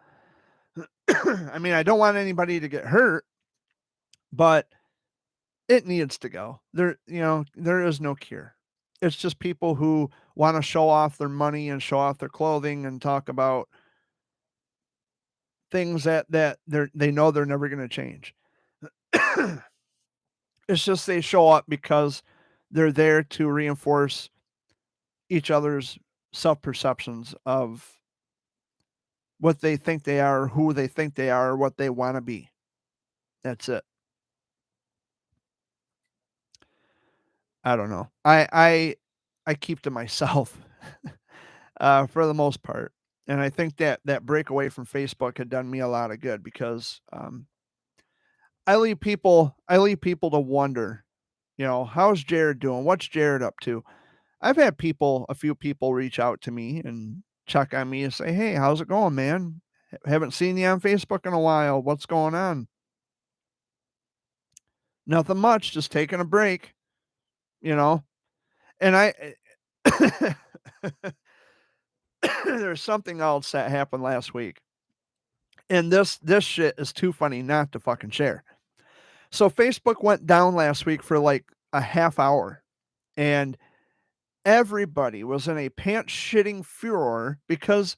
Speaker 1: I mean, I don't want anybody to get hurt, but it needs to go. There is no cure. It's just people who want to show off their money and show off their clothing and talk about things that they know they're never going to change. It's just they show up because they're there to reinforce each other's self-perceptions of what they think they are, who they think they are, what they want to be. That's it. I don't know. I keep to myself for the most part, and I think that that breakaway from Facebook had done me a lot of good because I leave people to wonder, how's Jared doing? What's Jared up to? I've had a few people reach out to me and check on me and say, "Hey, how's it going, man? Haven't seen you on Facebook in a while. What's going on?" Nothing much, just taking a break, you know. And there's something else that happened last week. And this shit is too funny not to fucking share. So Facebook went down last week for like a half hour, and everybody was in a pants shitting furor because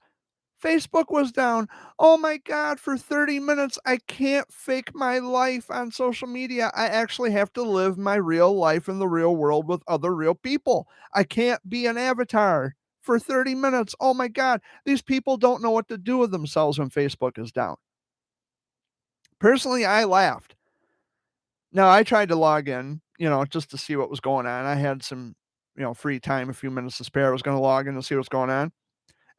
Speaker 1: Facebook was down. Oh my God, for 30 minutes, I can't fake my life on social media. I actually have to live my real life in the real world with other real people. I can't be an avatar for 30 minutes. Oh my God, these people don't know what to do with themselves when Facebook is down. Personally, I laughed. Now, I tried to log in, just to see what was going on. I had some, free time, a few minutes to spare. I was going to log in and see what's going on.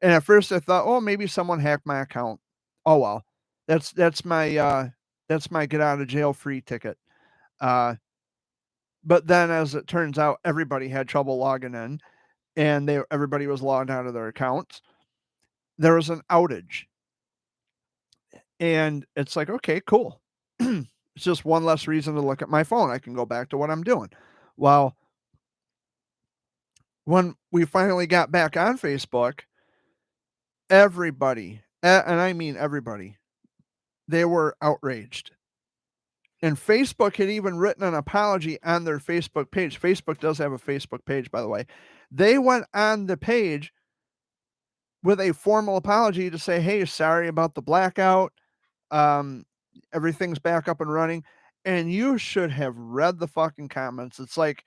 Speaker 1: And at first I thought, "Oh, maybe someone hacked my account." Oh, well. That's my get out of jail free ticket. Uh, but then as it turns out, everybody had trouble logging in, and everybody was logged out of their accounts. There was an outage, and it's like, "Okay, cool." It's just one less reason to look at my phone. I can go back to what I'm doing. Well, when we finally got back on Facebook, everybody, and I mean everybody, they were outraged. And Facebook had even written an apology on their Facebook page. Facebook does have a Facebook page, by the way. They went on the page with a formal apology to say, "Hey, sorry about the blackout. Um, everything's back up and running." And you should have read the fucking comments. It's like,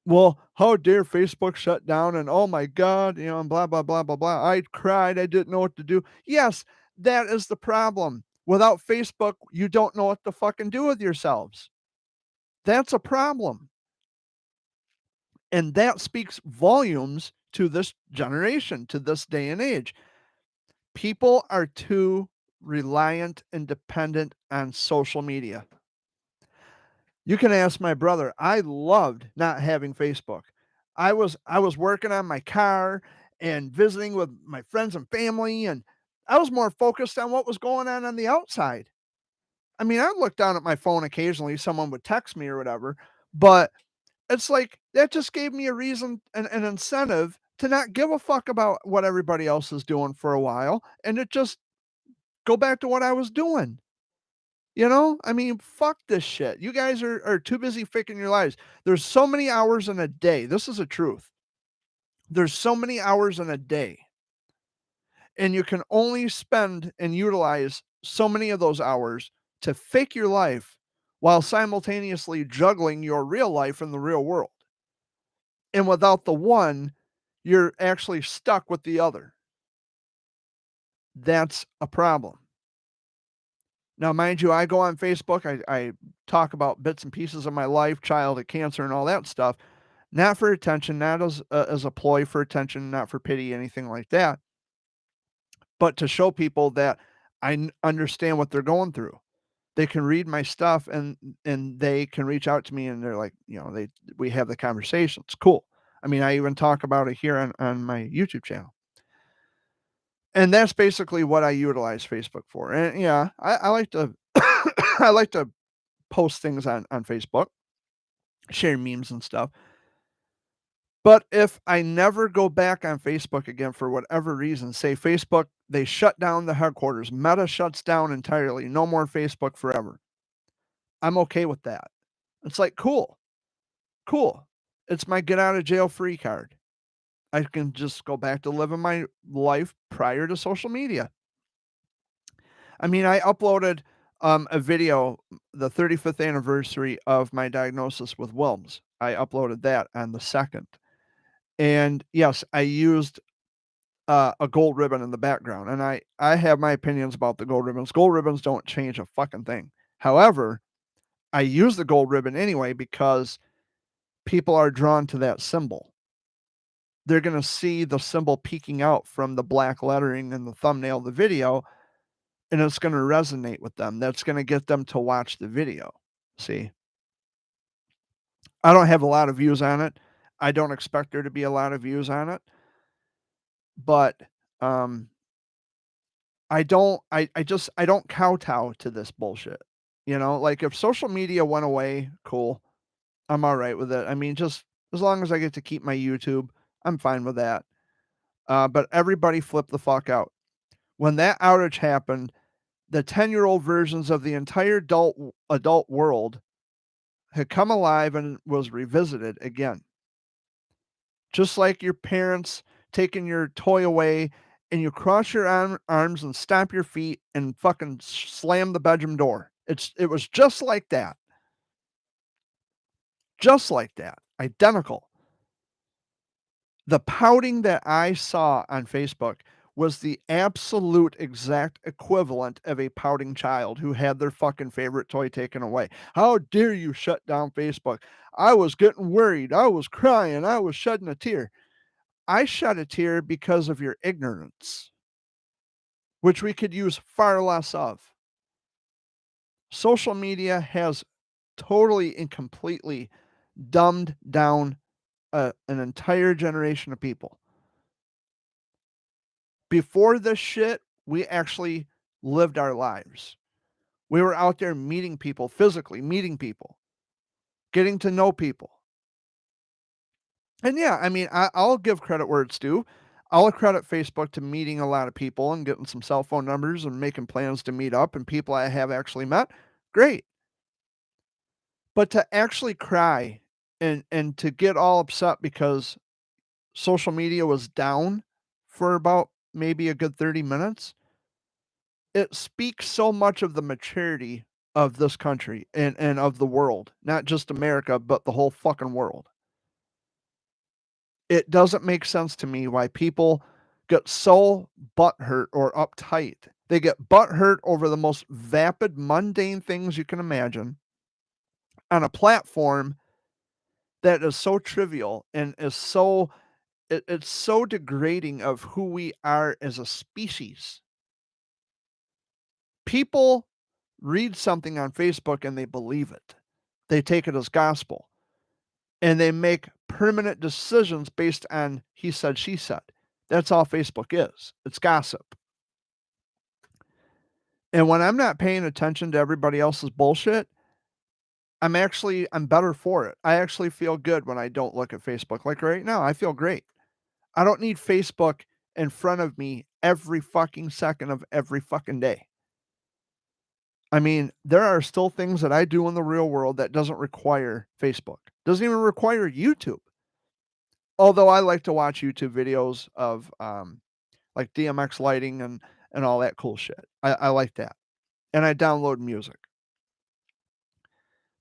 Speaker 1: "Well, how dare Facebook shut down?" And "Oh my God," and blah, blah, blah, blah, blah. "I cried. I didn't know what to do." Yes, that is the problem. Without Facebook, you don't know what to fucking do with yourselves. That's a problem. And that speaks volumes to this generation, to this day and age. People are too reliant and dependent on social media. You can ask my brother. I loved not having Facebook. I was working on my car and visiting with my friends and family, and I was more focused on what was going on the outside. I mean, I looked down at my phone occasionally, someone would text me or whatever, but it's like that just gave me a reason, an incentive to not give a fuck about what everybody else is doing for a while and to just go back to what I was doing. I mean, fuck this shit. You guys are too busy faking your lives. There's so many hours in a day. This is a truth. There's so many hours in a day, and you can only spend and utilize so many of those hours to fake your life while simultaneously juggling your real life in the real world. And without the one, you're actually stuck with the other. That's a problem. Now, mind you, I go on Facebook, I talk about bits and pieces of my life, childhood cancer, and all that stuff, not for attention, not as a ploy for attention, not for pity, anything like that, but to show people that understand what they're going through. They can read my stuff and they can reach out to me and they're like, we have the conversation. It's cool. I mean, I even talk about it here on my YouTube channel. And that's basically what I utilize Facebook for. And yeah, I like to I like to post things on Facebook, share memes and stuff. But if I never go back on Facebook again for whatever reason, say Facebook, they shut down the headquarters, Meta shuts down entirely, no more Facebook forever. I'm okay with that. It's like, cool, cool. It's my get out of jail free card. I can just go back to living my life prior to social media. I mean, I uploaded a video, the 35th anniversary of my diagnosis with Wilms. I uploaded that on the 2nd. And yes, I used a gold ribbon in the background. And I have my opinions about the gold ribbons. Gold ribbons don't change a fucking thing. However, I use the gold ribbon anyway because people are drawn to that symbol. They're going to see the symbol peeking out from the black lettering in the thumbnail of the video, and it's going to resonate with them. That's going to get them to watch the video. See, I don't have a lot of views on it. I don't expect there to be a lot of views on it, but I don't kowtow to this bullshit. You know, like if social media went away, cool. I'm all right with it. I mean, just as long as I get to keep my YouTube, I'm fine with that. But everybody flipped the fuck out. When that outage happened, the 10-year-old versions of the entire adult world had come alive and was revisited again. Just like your parents taking your toy away and you cross your arms and stamp your feet and fucking slam the bedroom door. It was just like that. Just like that. Identical. The pouting that I saw on Facebook was the absolute exact equivalent of a pouting child who had their fucking favorite toy taken away. How dare you shut down Facebook? I was getting worried. I was crying. I was shedding a tear. I shed a tear because of your ignorance, which we could use far less of. Social media has totally and completely dumbed down an entire generation of people. Before this shit, we actually lived our lives. We were out there meeting people, physically meeting people, getting to know people. And yeah, I mean, I'll give credit where it's due. I'll credit Facebook to meeting a lot of people and getting some cell phone numbers and making plans to meet up and people I have actually met. Great. But to actually cry and to get all upset because social media was down for about maybe a good 30 minutes, it speaks so much of the maturity of this country and of the world, not just America, but the whole fucking world. It doesn't make sense to me why people get so butthurt or uptight. They get butthurt over the most vapid, mundane things you can imagine on a platform that is so trivial and is so it's so degrading of who we are as a species. People read something on Facebook and they believe it. They take it as gospel. And they make permanent decisions based on he said, she said. That's all Facebook is. It's gossip. And when I'm not paying attention to everybody else's bullshit, I'm better for it. I actually feel good when I don't look at Facebook. Like right now, I feel great. I don't need Facebook in front of me every fucking second of every fucking day. I mean, there are still things that I do in the real world that doesn't require Facebook. Doesn't even require YouTube. Although I like to watch YouTube videos of like DMX lighting and all that cool shit. I like that. And I download music.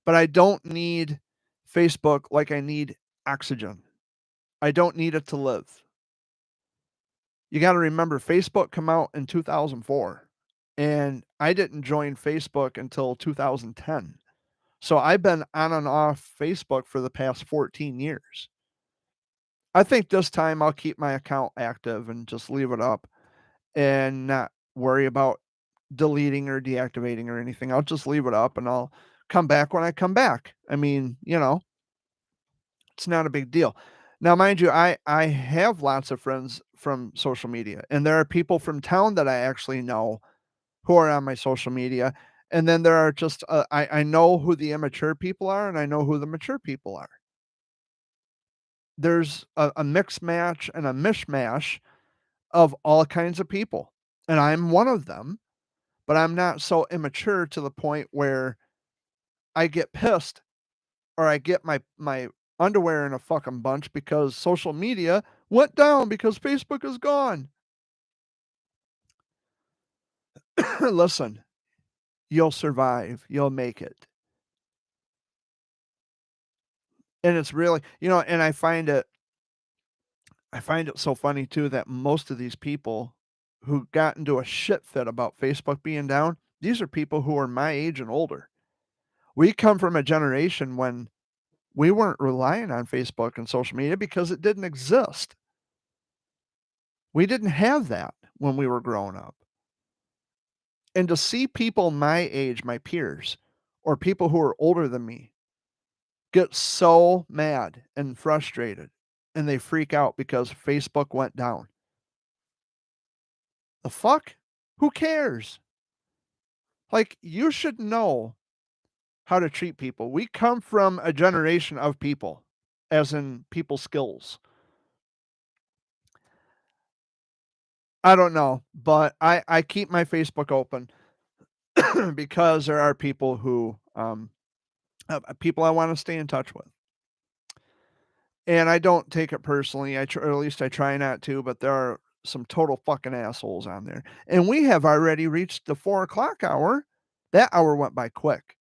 Speaker 1: But I don't need Facebook like I need oxygen. I don't need it to live. You got to remember Facebook came out in 2004 and I didn't join Facebook until 2010. So I've been on and off Facebook for the past 14 years. I think this time I'll keep my account active and just leave it up and not worry about deleting or deactivating or anything. I'll just leave it up and I'll come back when I come back. I mean, you know, it's not a big deal. Now, mind you, I have lots of friends from social media, and there are people from town that I actually know who are on my social media. And then there are just I know who the immature people are, and I know who the mature people are. There's a mix match and a mishmash of all kinds of people, and I'm one of them. But I'm not so immature to the point where I get pissed or I get my underwear in a fucking bunch because social media went down because Facebook is gone. Listen, you'll survive. You'll make it. And it's really, and I find it so funny too that most of these people who got into a shit fit about Facebook being down, these are people who are my age and older. We come from a generation when We weren't relying on Facebook and social media because it didn't exist. We didn't have that when we were growing up. And to see people my age, my peers, or people who are older than me get so mad and frustrated and they freak out because Facebook went down. The fuck? Who cares? Like, you should know how to treat people. We come from a generation of people, as in people skills. I don't know, but I keep my Facebook open because there are people who, people I want to stay in touch with. And I don't take it personally. Or at least I try not to, but there are some total fucking assholes on there. And we have already reached the 4 o'clock hour. That hour went by quick.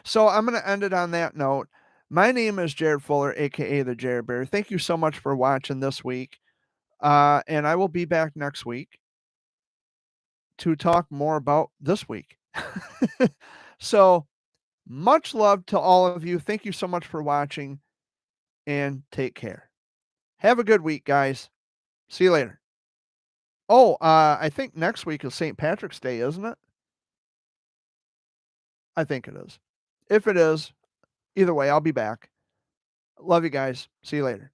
Speaker 1: So I'm going to end it on that note. My name is Jared Fuller, aka the Jared Bear. Thank you so much for watching this week. And I will be back next week to talk more about this week. So much love to all of you. Thank you so much for watching and take care. Have a good week, guys. See you later. Oh, I think next week is St. Patrick's Day, isn't it? I think it is. If it is, either way, I'll be back. Love you guys. See you later.